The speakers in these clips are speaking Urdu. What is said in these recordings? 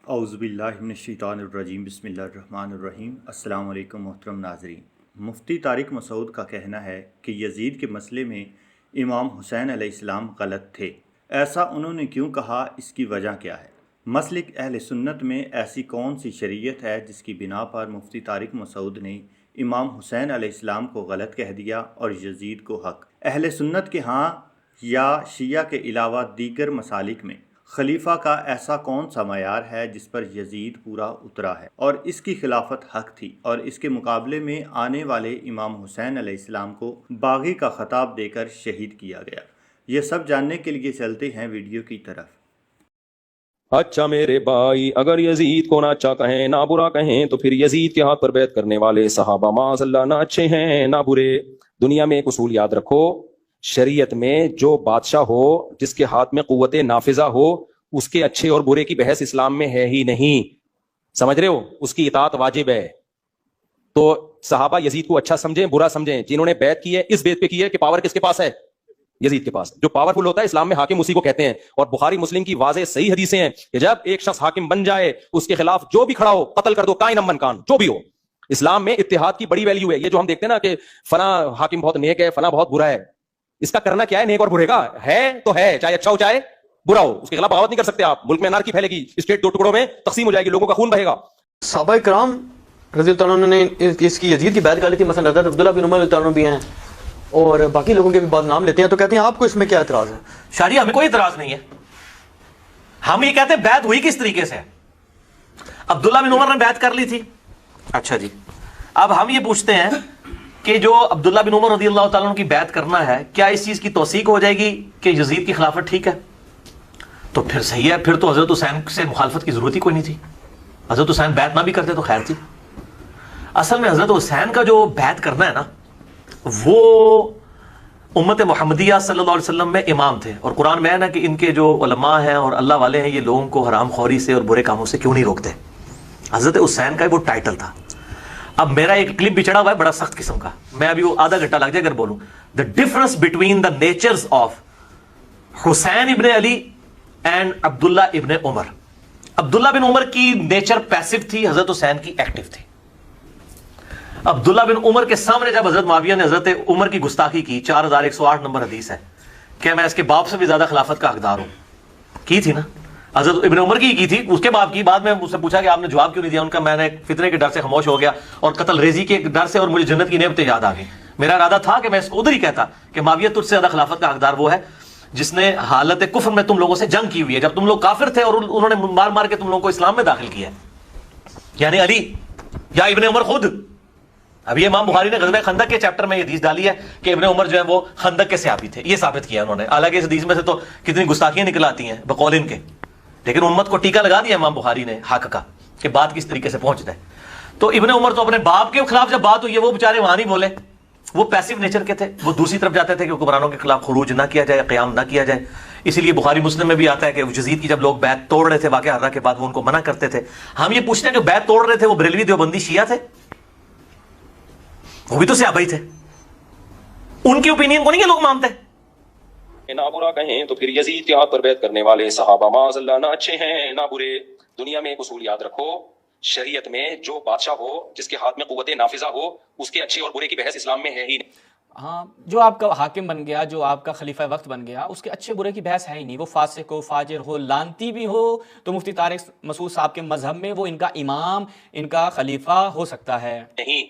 اعوذ باللہ من الشیطان الرجیم بسم اللہ الرحمن الرحیم۔ السلام علیکم محترم ناظرین۔ مفتی طارق مسعود کا کہنا ہے کہ یزید کے مسئلے میں امام حسین علیہ السلام غلط تھے۔ ایسا انہوں نے کیوں کہا، اس کی وجہ کیا ہے؟ مسلک اہل سنت میں ایسی کون سی شریعت ہے جس کی بنا پر مفتی طارق مسعود نے امام حسین علیہ السلام کو غلط کہہ دیا اور یزید کو حق؟ اہل سنت کے ہاں یا شیعہ کے علاوہ دیگر مسالک میں خلیفہ کا ایسا کون سا معیار ہے جس پر یزید پورا اترا ہے اور اس کی خلافت حق تھی، اور اس کے مقابلے میں آنے والے امام حسین علیہ السلام کو باغی کا خطاب دے کر شہید کیا گیا؟ یہ سب جاننے کے لیے چلتے ہیں ویڈیو کی طرف۔ اچھا میرے بھائی، اگر یزید کو نہ اچھا کہیں نہ برا کہیں تو پھر یزید کے ہاتھ پر بیعت کرنے والے صحابہ معاذ اللہ نہ اچھے ہیں نہ برے۔ دنیا میں ایک اصول یاد رکھو، شریعت میں جو بادشاہ ہو، جس کے ہاتھ میں قوت نافذہ ہو، اس کے اچھے اور برے کی بحث اسلام میں ہے ہی نہیں، سمجھ رہے ہو؟ اس کی اطاعت واجب ہے۔ تو صحابہ یزید کو اچھا سمجھیں برا سمجھیں، جنہوں نے بیعت کی ہے اس بیعت پہ کی ہے کہ پاور کس کے پاس ہے؟ یزید کے پاس۔ جو پاورفل ہوتا ہے اسلام میں حاکم اسی کو کہتے ہیں، اور بخاری مسلم کی واضح صحیح حدیثیں ہیں کہ جب ایک شخص حاکم بن جائے اس کے خلاف جو بھی کھڑا ہو قتل کر دو، کائن من کان، جو بھی ہو۔ اسلام میں اتحاد کی بڑی ویلیو ہے۔ یہ جو ہم دیکھتے ہیں نا کہ فلاں حاکم بہت نیک ہے فلاں بہت برا ہے، اس کا کرنا کیا ہے؟ نیک اور برے کا ہے تو ہے، چاہے اچھا ہو چاہے برا ہو، اس کے خلاف بغاوت نہیں کر سکتے آپ۔ ملک میں انارکی پھیلے گی، اسٹیٹ دو ٹکڑوں میں تقسیم ہو جائے گی، لوگوں کا خون بہے گا۔ صحابہ کرام رضی اللہ عنہ نے اس کی یزید کی بیعت کر لی تھی، مثلا حضرت عبداللہ بن عمر رضی اللہ عنہ بھی ہیں اور باقی لوگوں کے بھی بعض نام لیتے ہیں، تو کہتے ہیں آپ کو اس میں کیا اعتراض ہے؟ شاہی ہمیں کوئی اعتراض نہیں ہے، ہم یہ کہتے ہیں بیعت ہوئی کس طریقے سے؟ عبداللہ بن عمر نے بیعت کر لی تھی، اچھا جی، اب ہم یہ پوچھتے ہیں کہ جو عبداللہ بن عمر رضی اللہ تعالیٰ عنہ کی بیعت کرنا ہے، کیا اس چیز کی توثیق ہو جائے گی کہ یزید کی خلافت ٹھیک ہے؟ تو پھر صحیح ہے، پھر تو حضرت حسین سے مخالفت کی ضرورت ہی کوئی نہیں تھی۔ حضرت حسین بیعت نہ بھی کرتے تو خیر تھی۔ اصل میں حضرت حسین کا جو بیعت کرنا ہے نا، وہ امت محمدیہ صلی اللہ علیہ وسلم میں امام تھے، اور قرآن میں ہے نا کہ ان کے جو علماء ہیں اور اللہ والے ہیں، یہ لوگوں کو حرام خوری سے اور برے کاموں سے کیوں نہیں روکتے؟ حضرت حسین کا وہ ٹائٹل تھا۔ اب میرا ایک کلپ بھی چڑھا ہوا ہے بڑا سخت قسم کا، میں ابھی وہ آدھا گھنٹہ لگ جائے اگر بولوں۔ The difference between the natures of Hussain ibn Ali and عبداللہ ابن عمر۔ عبداللہ بن عمر کی نیچر پیسو تھی، حضرت حسین کی ایکٹیو تھی۔ عبداللہ بن عمر کے سامنے جب حضرت معاویہ نے حضرت عمر کی گستاخی کی، 4108 نمبر حدیث ہے کہ میں اس کے باپ سے بھی زیادہ خلافت کا حقدار ہوں، کی تھی نا؟ حضرت ابن عمر کی تھی، اس کے باپ کی۔ بعد میں مجھ سے پوچھا کہ آپ نے جواب کیوں نہیں دیا؟ ان کا میں نے فتنے کے ڈر سے خاموش ہو گیا اور قتل ریزی کے ڈر سے، اور مجھے جنت کی نعمتیں یاد آ گئی۔ میرا ارادہ تھا کہ میں اس کو ادھر ہی کہتا کہ معاویہ تجھ سے زیادہ خلافت کا حقدار وہ ہے جس نے حالت کفر میں تم لوگوں سے جنگ کی ہوئی ہے، جب تم لوگ کافر تھے اور انہوں نے مار مار کے تم لوگوں کو اسلام میں داخل کیا ہے، یعنی علی یا ابن عمر خود۔ اب یہ امام بخاری نے غزوہ خندق کے چیپٹر میں یہ حدیث ڈالی ہے کہ ابن عمر جو ہے وہ خندق کے صحابی تھے، یہ ثابت کیا انہوں نے۔ حالانکہ اس حدیث میں سے تو کتنی گستاخیاں نکل آتی ہیں بقول ان کے، لیکن امت کو ٹیکا لگا دیا امام بخاری نے حق کا کہ بات کس طریقے سے پہنچ جائے۔ تو ابن عمر تو اپنے باپ کے خلاف جب بات ہوئی ہے، وہ بیچارے وہاں نہیں بولے، وہ پیسو نیچر کے تھے، وہ دوسری طرف جاتے تھے کہ حکمرانوں کے خلاف خروج نہ کیا جائے، قیام نہ کیا جائے۔ اسی لیے بخاری مسلم میں بھی آتا ہے کہ یزید کی جب لوگ بیعت توڑ رہے تھے واقعہ حرہ کے بعد، وہ ان کو منع کرتے تھے۔ ہم یہ پوچھتے ہیں جو بیعت توڑ رہے تھے وہ بریلوی دیوبندی شیعہ تھے؟ وہ بھی تو صحابہ ہی تھے، ان کی اوپینین کو نہیں یہ لوگ مانتے۔ نہ برا کہیں تو پھر یزید کے ہاتھ پر بیعت کرنے والے صحابہ معاذ اللہ نہ اچھے ہیں نہ برے۔ دنیا میں ایک اصول یاد رکھو، شریعت میں جو بادشاہ ہو، جس کے ہاتھ میں قوت نافذہ ہو، اس کے اچھے اور برے کی بحث اسلام میں ہے ہی نہیں۔ ہاں، جو آپ کا حاکم بن گیا، جو آپ کا خلیفہ وقت بن گیا، اس کے اچھے برے کی بحث ہے ہی نہیں۔ وہ فاسق ہو، فاجر ہو، لانتی بھی ہو، تو مفتی طارق مسعود صاحب کے مذہب میں وہ ان کا امام، ان کا خلیفہ ہو سکتا ہے نہیں،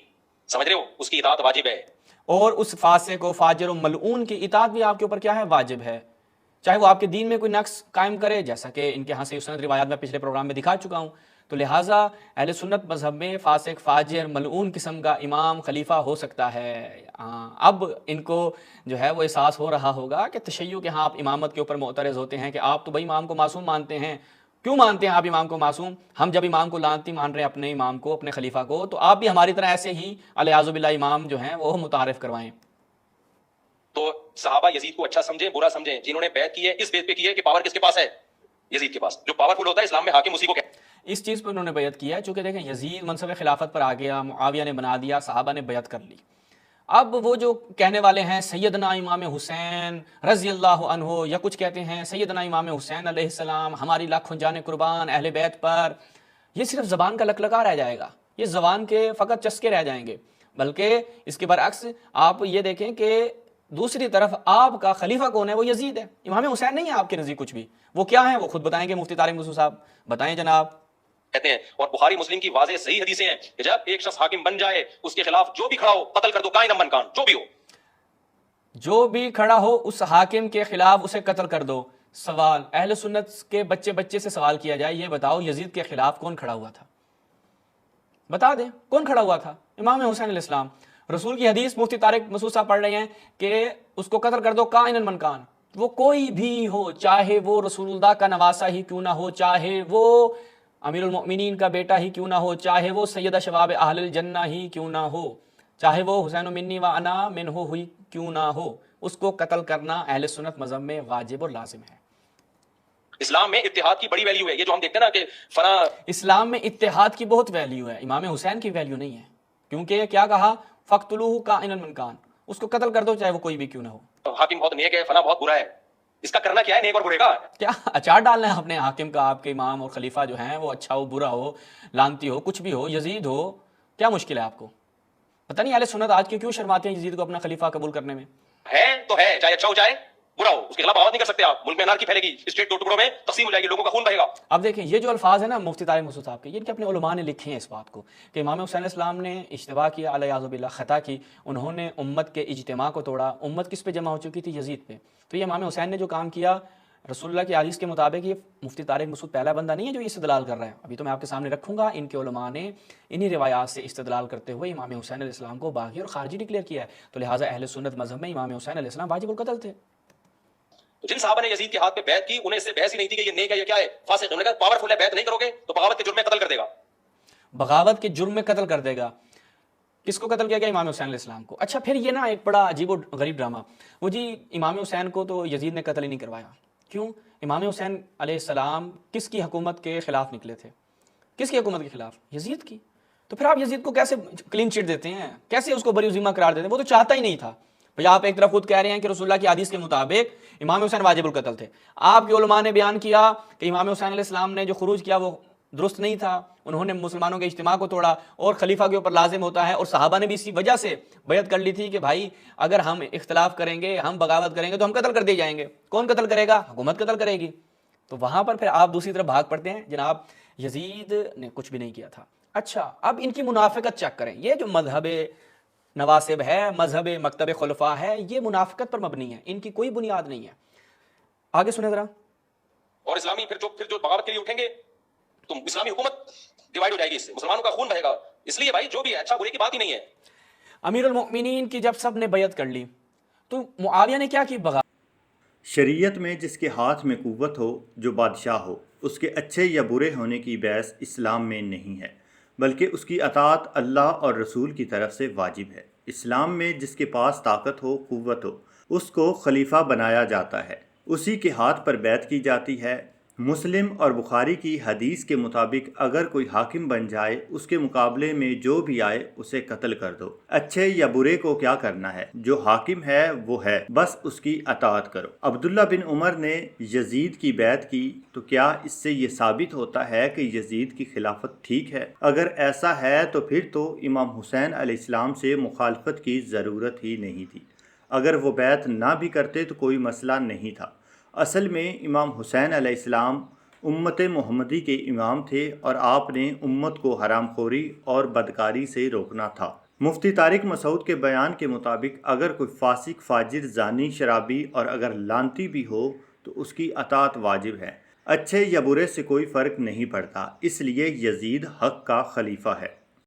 سمجھ رہے ہو؟ اس کی اطاعت واجب ہے، اور اس فاسق و فاجر و ملعون کی اطاعت بھی آپ کے اوپر کیا ہے؟ واجب ہے، چاہے وہ آپ کے دین میں کوئی نقص قائم کرے، جیسا کہ ان کے ہاں سے سند روایات میں پچھلے پروگرام میں دکھا چکا ہوں۔ تو لہٰذا اہل سنت مذہب میں فاسق فاجر ملعون قسم کا امام خلیفہ ہو سکتا ہے۔ اب ان کو جو ہے وہ احساس ہو رہا ہوگا کہ تشیع کے ہاں آپ امامت کے اوپر معترض ہوتے ہیں کہ آپ تو بھائی امام کو معصوم مانتے ہیں، کیوں مانتے ہیں آپ امام کو معصوم؟ ہم جب امام کو لانتی مان رہے ہیں اپنے امام کو، اپنے خلیفہ کو، تو آپ بھی ہماری طرح ایسے ہی علیاذ باللہ امام جو ہیں وہ متعارف کروائیں۔ تو صحابہ یزید کو اچھا سمجھیں برا سمجھیں، جنہوں نے بیعت کی ہے اس بیعت پہ کی ہے کہ پاور کس کے پاس ہے؟ یزید کے پاس۔ جو پاورفل ہوتا ہے اسلام میں حاکم اسی کو کہتے ہیں۔ اس چیز پہ انہوں نے بیعت کیا ہے، چونکہ دیکھیں یزید منصب خلافت پر آ گیا، معاویہ نے بنا دیا، صحابہ نے بیعت کر لی۔ اب وہ جو کہنے والے ہیں سیدنا امام حسین رضی اللہ عنہ، یا کچھ کہتے ہیں سیدنا امام حسین علیہ السلام ہماری لاکھوں جانیں قربان اہل بیت پر، یہ صرف زبان کا لکلکا رہ جائے گا، یہ زبان کے فقط چسکے رہ جائیں گے، بلکہ اس کے برعکس آپ یہ دیکھیں کہ دوسری طرف آپ کا خلیفہ کون ہے؟ وہ یزید ہے، امام حسین نہیں ہے آپ کے نزدیک کچھ بھی۔ وہ کیا ہیں؟ وہ خود بتائیں گے مفتی طارق مسعود صاحب، بتائیں جناب۔ کہتے ہیں، اور بخاری مسلم کی واضح صحیح حدیثیں ہیں کہ جب ایک شخص حاکم بن جائے اس کے خلاف جو بھی کھڑا ہو قتل کر دو، کائن من کان، جو بھی ہو، جو بھی کھڑا ہو اس حاکم کے خلاف اسے قتل کر دو۔ سوال اہل سنت کے بچے سے سوال کیا جائے، یہ بتاؤ یزید کے خلاف کون کھڑا ہوا تھا؟ بتا دیں کون کھڑا ہوا تھا؟ امام حسین علیہ السلام۔ رسول کی حدیث مفتی طارق مسعود صاحب پڑھ رہے ہیں کہ اس کو قتل کر دو کائن من کان، وہ کوئی بھی ہو، چاہے وہ رسول اللہ کا نواسہ ہی کیوں نہ ہو، چاہے وہ امیر المؤمنین کا بیٹا ہی کیوں نہ ہو، چاہے وہ سیدہ شباب اہل الجنہ ہی کیوں نہ ہو، چاہے وہ حسین منی و انا منہ ہوئی کیوں نہ ہو، اس کو قتل کرنا اہل سنت مذہب میں واجب اور لازم ہے۔ اسلام میں اتحاد کی بڑی ویلیو ہے۔ یہ جو ہم دیکھتے ہیں نا کہ فلاں اسلام میں اتحاد کی بہت ویلیو ہے، امام حسین کی ویلیو نہیں ہے، کیونکہ کیا کہا؟ فَقْتُلُوهُ كَائِنًا مَنْ كَانَ، اس کو قتل کر دو چاہے وہ کوئی بھی کیوں نہ ہو۔ حاکم بہت نیک ہے، فلاں بہت برا ہے، اس کا کرنا کیا ہے؟ نیک اور برے کا؟ کیا اچار ڈالنا ہے اپنے حاکم کا؟ آپ کے امام اور خلیفہ جو ہیں وہ اچھا ہو برا ہو لانتی ہو کچھ بھی ہو یزید ہو، کیا مشکل ہے آپ کو؟ پتہ نہیں اہل سنت آج کے کیوں شرماتے ہیں یزید کو اپنا خلیفہ قبول کرنے میں؟ ہے تو ہے، چاہے اچھا ہو چاہے برا ہو، اس کے خلاف بغاوت نہیں کر سکتے آپ، ملک میں انارکی پھیلے گی، اسٹیٹ دو ٹکڑوں میں تقسیم ہو جائے گی، لوگوں کا خون بہے گا۔ اب دیکھیں یہ جو الفاظ ہیں نا مفتی طارق مسعود صاحب کے، یہ کہ اپنے علماء نے لکھے ہیں اس بات کو کہ امام حسین علیہ السلام نے اشتباہ کیا، علیہ باللہ خطا کی، انہوں نے امت کے اجتماع کو توڑا۔ امت کس پہ جمع ہو چکی تھی؟ یزید پہ۔ تو یہ امام حسین نے جو کام کیا رسول اللہ کی حدیث کے مطابق، یہ مفتی طارق مسعود پہلا بندہ نہیں ہے جو یہ استدلال کر رہا ہے، ابھی تو میں آپ کے سامنے رکھوں گا، ان کے علماء نے انہی روایات سے استدلال کرتے ہوئے امام حسین علیہ السلام کو باغی اور خارجی ڈکلیئر کیا ہے۔ تو لہٰذا اہل سنت مذہب میں امام حسین علیہ السلام واجب القتل تھے۔ تو جن صحابہ نے یزید کے ہاتھ پہ بیعت کی انہیں اس سے بحث ہی نہیں تھی کہ یہ نیک ہے یا کیا ہے، فاسق ہے، انہوں نے کہا پاورفل ہے، بیعت نہیں کرو گے تو بغاوت کے جرم میں قتل کر دے گا۔ بغاوت کے جرم میں قتل کر دے گا۔ کس کو قتل کیا گیا؟ امام حسین علیہ السلام کو۔ اچھا پھر یہ نا ایک بڑا عجیب و غریب ڈرامہ، وہ جی امام حسین کو تو یزید نے قتل ہی نہیں کروایا، کیوں؟ امام حسین علیہ السلام کس کی حکومت کے خلاف نکلے تھے؟ کس کی حکومت کے خلاف؟ یزید کی۔ تو پھر آپ یزید کو کیسے کلین چٹ دیتے ہیں، کیسے اس کو بری ذمہ قرار دیتے ہیں؟ وہ تو چاہتا ہی نہیں تھا۔ بھئی آپ ایک طرف خود کہہ رہے ہیں کہ رسول اللہ کی حدیث کے مطابق امام حسین واجب القتل تھے، آپ کے علماء نے بیان کیا کہ امام حسین علیہ السلام نے جو خروج کیا وہ درست نہیں تھا، انہوں نے مسلمانوں کے اجتماع کو توڑا اور خلیفہ کے اوپر لازم ہوتا ہے، اور صحابہ نے بھی اسی وجہ سے بیعت کر لی تھی کہ بھائی اگر ہم اختلاف کریں گے، ہم بغاوت کریں گے تو ہم قتل کر دیے جائیں گے۔ کون قتل کرے گا؟ حکومت قتل کرے گی۔ تو وہاں پر پھر آپ دوسری طرف بھاگ پڑتے ہیں جناب یزید نے کچھ بھی نہیں کیا تھا۔ اچھا اب ان کی منافقت چیک کریں، یہ جو مذہب نواسب ہے، مذہب مکتب خلفاء ہے، یہ منافقت پر مبنی ہے، ان کی کوئی بنیاد نہیں ہے۔ آگے سنیں ذرا۔ اور اسلامی پھر جو بغاوت کے لیے اٹھیں گے تو اسلامی حکومت ڈیوائیڈ ہو جائے گی، اس سے مسلمانوں کا خون بہے گا۔ اس لیے بھائی جو بھی ہے اچھا برے کی بات ہی نہیں ہے۔ امیر المؤمنین کی جب سب نے بیعت کر لی تو معاویہ نے کیا کی؟ بغاوت۔ شریعت میں جس کے ہاتھ میں قوت ہو، جو بادشاہ ہو، اس کے اچھے یا برے ہونے کی بحث اسلام میں نہیں ہے، بلکہ اس کی اطاعت اللہ اور رسول کی طرف سے واجب ہے۔ اسلام میں جس کے پاس طاقت ہو، قوت ہو، اس کو خلیفہ بنایا جاتا ہے، اسی کے ہاتھ پر بیعت کی جاتی ہے۔ مسلم اور بخاری کی حدیث کے مطابق اگر کوئی حاکم بن جائے، اس کے مقابلے میں جو بھی آئے اسے قتل کر دو۔ اچھے یا برے کو کیا کرنا ہے؟ جو حاکم ہے وہ ہے، بس اس کی اطاعت کرو۔ عبداللہ بن عمر نے یزید کی بیعت کی تو کیا اس سے یہ ثابت ہوتا ہے کہ یزید کی خلافت ٹھیک ہے؟ اگر ایسا ہے تو پھر تو امام حسین علیہ السلام سے مخالفت کی ضرورت ہی نہیں تھی۔ اگر وہ بیعت نہ بھی کرتے تو کوئی مسئلہ نہیں تھا۔ اصل میں امام حسین علیہ السلام امت محمدی کے امام تھے اور آپ نے امت کو حرام خوری اور بدکاری سے روکنا تھا۔ مفتی طارق مسعود کے بیان کے مطابق اگر کوئی فاسق، فاجر، زانی، شرابی اور اگر لانتی بھی ہو تو اس کی اطاعت واجب ہے۔ اچھے یا برے سے کوئی فرق نہیں پڑتا، اس لیے یزید حق کا خلیفہ ہے۔